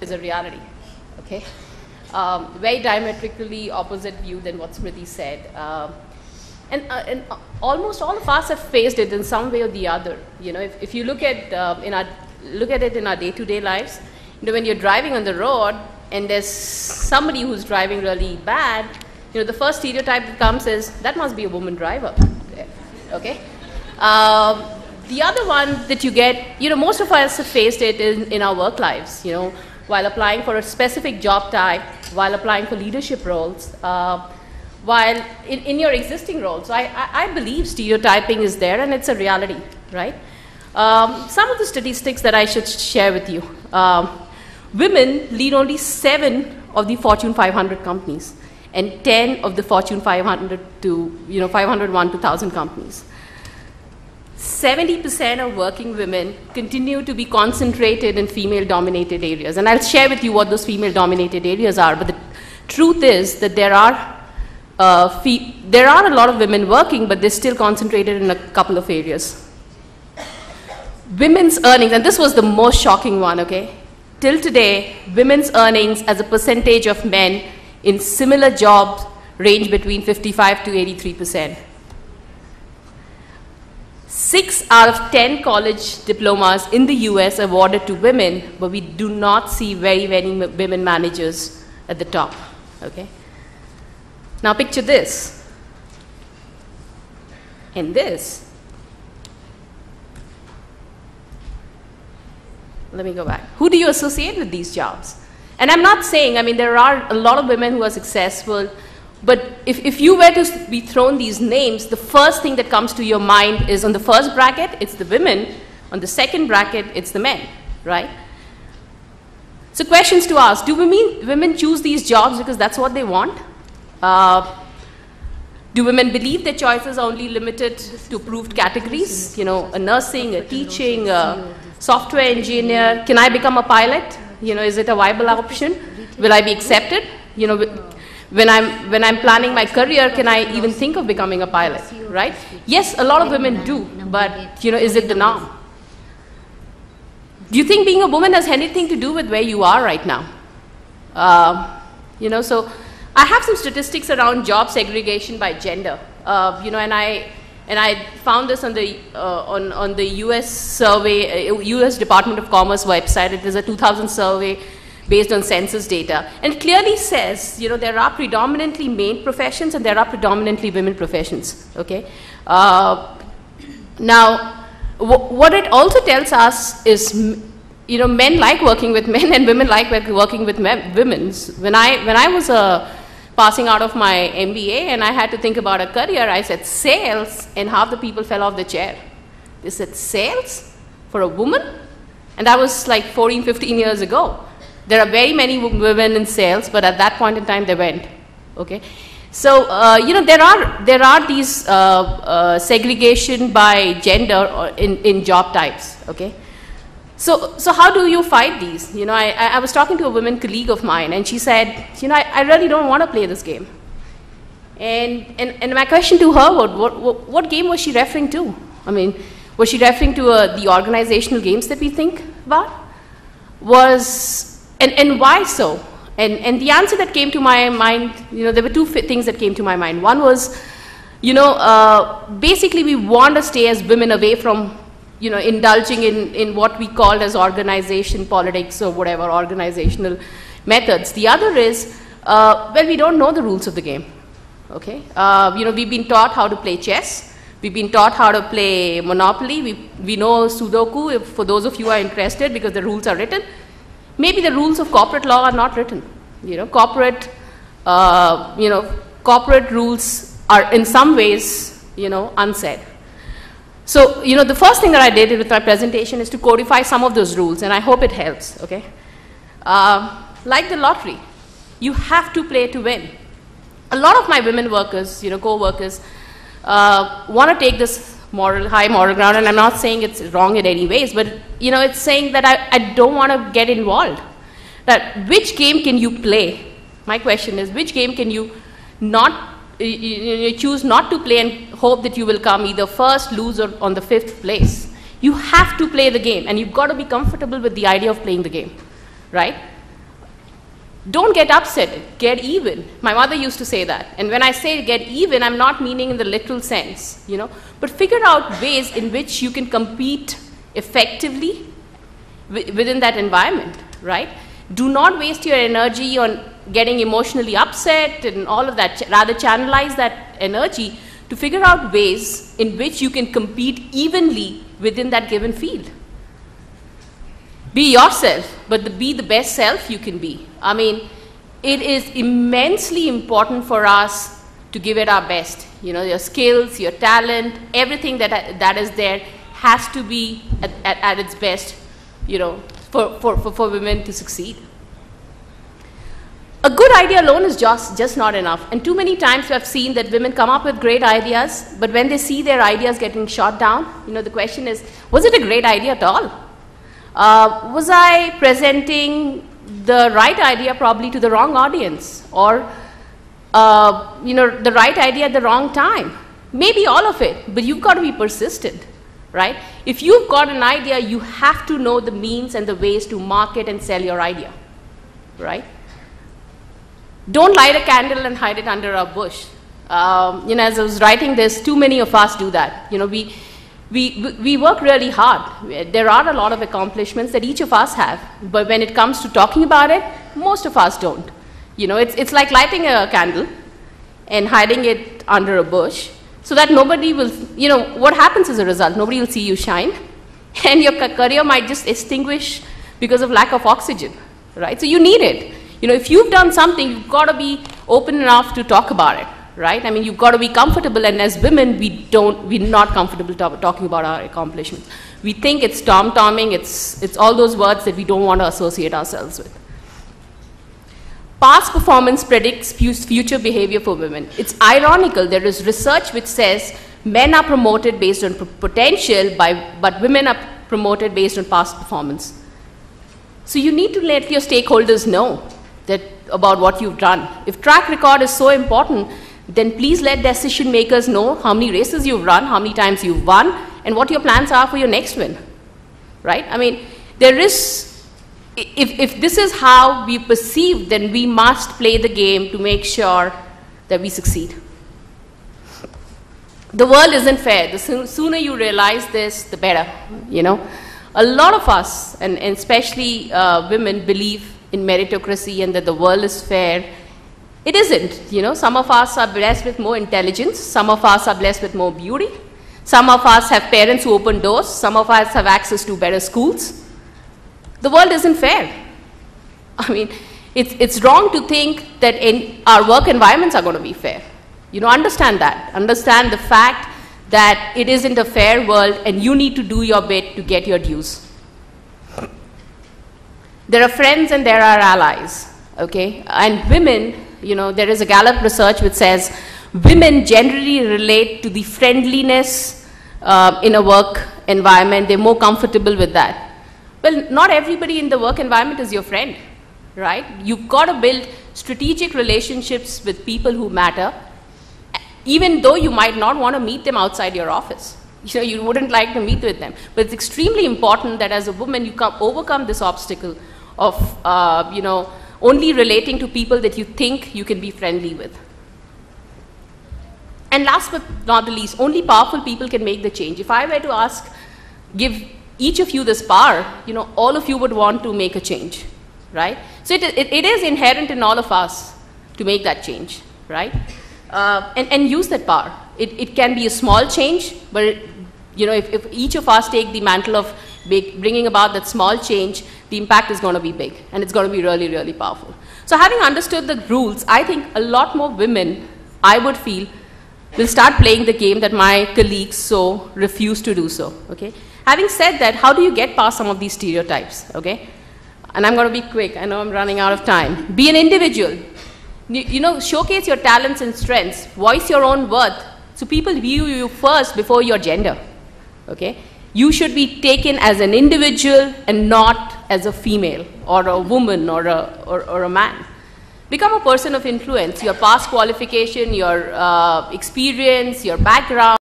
is a reality, okay? Very diametrically opposite view than what Smriti said. And almost all of us have faced it in some way or the other. You know, if you look at, it in our day-to-day lives, you know, when you're driving on the road and there's somebody who's driving really bad, you know, the first stereotype that comes is, that must be a woman driver, okay? The other one that you get, you know, most of us have faced it in our work lives, you know, while applying for a specific job type, while applying for leadership roles, while in your existing roles. So I believe stereotyping is there and it's a reality, right? Some of the statistics that I should share with you. Women lead only 7 of the Fortune 500 companies and 10 of the Fortune 500 to, you know, 501 to 1,000 companies. 70% of working women continue to be concentrated in female-dominated areas. And I'll share with you what those female-dominated areas are. But the truth is that there are a lot of women working, but they're still concentrated in a couple of areas. Women's earnings, and this was the most shocking one, okay? Till today, women's earnings as a percentage of men in similar jobs range between 55 to 83%. 6 out of 10 college diplomas in the US awarded to women, but we do not see very many women managers at the top, okay? Now picture this, and this. Let me go back. Who do you associate with these jobs? And I'm not saying, I mean, there are a lot of women who are successful, but if you were to be thrown these names, the first thing that comes to your mind is on the first bracket, it's the women. On the second bracket, it's the men, right? So questions to ask. Do women choose these jobs because that's what they want? Do women believe their choices are only limited to approved categories? You know, a nursing, a teaching, a software engineer. Can I become a pilot? You know, is it a viable option? Will I be accepted? You know, when I'm planning my career, can I even think of becoming a pilot, right? Yes, a lot of women do, but, you know, is it the norm? Do you think being a woman has anything to do with where you are right now? You know, so I have some statistics around job segregation by gender, you know, and I found this on the U.S. survey, U.S. Department of Commerce website. It is a 2000 survey based on census data, and it clearly says, you know, there are predominantly male professions and there are predominantly women professions. Okay. Now, what it also tells us is, you know, men like working with men and women like working with women. When I was passing out of my MBA and I had to think about a career, I said sales, and half the people fell off the chair. They said, sales for a woman? And that was like 14, 15 years ago. There are very many women in sales, but at that point in time they went. Okay, so you know, there are these segregation by gender in job types. Okay. So how do you fight these? You know, I was talking to a woman colleague of mine, and she said, you know, I really don't want to play this game. And my question to her, what game was she referring to? I mean, was she referring to the organizational games that we think about? And why so? And the answer that came to my mind, you know, there were two things that came to my mind. One was, you know, basically we want to stay as women away from, you know, indulging in what we call as organization politics or whatever, organizational methods. The other is, well, we don't know the rules of the game, okay? You know, we've been taught how to play chess. We've been taught how to play Monopoly. We know Sudoku, for those of you who are interested, because the rules are written. Maybe the rules of corporate law are not written. You know, corporate rules are in some ways, you know, unsaid. So, you know, the first thing that I did with my presentation is to codify some of those rules, and I hope it helps, okay? Like the lottery, you have to play to win. A lot of my women workers, you know, co-workers, want to take this high moral ground, and I'm not saying it's wrong in any ways, but, you know, it's saying that I don't want to get involved. That which game can you play? My question is, which game can you not, you choose not to play and hope that you will come either first, lose, or on the 5th place? You have to play the game, and you've got to be comfortable with the idea of playing the game, right? Don't get upset, get even. My mother used to say that. And when I say get even, I'm not meaning in the literal sense, you know, but figure out ways in which you can compete effectively within that environment, right? Do not waste your energy on getting emotionally upset and all of that. Rather channelize that energy to figure out ways in which you can compete evenly within that given field. Be yourself, but be the best self you can be. I mean, it is immensely important for us to give it our best. You know, your skills, your talent, everything that is there has to be at its best, you know, for women to succeed. A good idea alone is just not enough. And too many times we have seen that women come up with great ideas, but when they see their ideas getting shot down, you know, the question is, was it a great idea at all? Was I presenting the right idea probably to the wrong audience, or you know, the right idea at the wrong time? Maybe all of it, but you've got to be persistent, right? If you've got an idea, you have to know the means and the ways to market and sell your idea, right? Don't light a candle and hide it under a bush. You know, as I was writing this, too many of us do that. You know, we work really hard. There are a lot of accomplishments that each of us have, but when it comes to talking about it, most of us don't. You know, it's like lighting a candle and hiding it under a bush so that nobody will, you know, what happens as a result? Nobody will see you shine, and your career might just extinguish because of lack of oxygen, right? So you need it. You know, if you've done something, you've got to be open enough to talk about it, right? I mean, you've got to be comfortable, and as women, we're not comfortable talking about our accomplishments. We think it's tom-tomming, it's all those words that we don't want to associate ourselves with. Past performance predicts future behavior for women. It's ironical, there is research which says men are promoted based on potential, but women are promoted based on past performance. So you need to let your stakeholders know about what you've done. If track record is so important, then please let decision makers know how many races you've run, how many times you've won, and what your plans are for your next win, right? I mean, there is, if this is how we perceive, then we must play the game to make sure that we succeed. The world isn't fair. The sooner you realize this, the better, you know. A lot of us, and especially women, believe in meritocracy and that the world is fair. It isn't, you know. Some of us are blessed with more intelligence, some of us are blessed with more beauty, some of us have parents who open doors, some of us have access to better schools. The world isn't fair. I mean, it's wrong to think that our work environments are going to be fair. You know, understand that. Understand the fact that it isn't a fair world and you need to do your bit to get your dues. There are friends and there are allies, okay? And women, you know, there is a Gallup research which says women generally relate to the friendliness in a work environment. They're more comfortable with that. Well, not everybody in the work environment is your friend, right? You've got to build strategic relationships with people who matter, even though you might not want to meet them outside your office. You know, you wouldn't like to meet with them. But it's extremely important that as a woman, you overcome this obstacle of, you know, only relating to people that you think you can be friendly with. And last but not the least, only powerful people can make the change. If I were to give each of you this power, you know, all of you would want to make a change, right? So it is inherent in all of us to make that change, right? And use that power. It can be a small change, but you know, if each of us take the mantle of bringing about that small change, the impact is going to be big, and it's going to be really, really powerful. So having understood the rules, I think a lot more women, I would feel, will start playing the game that my colleagues so refuse to do so, okay? Having said that, how do you get past some of these stereotypes, okay? And I'm going to be quick, I know I'm running out of time. Be an individual. You know, showcase your talents and strengths, voice your own worth, so people view you first before your gender, okay? You should be taken as an individual and not as a female or a woman or a man. Become a person of influence. Your past qualification, your experience, your background,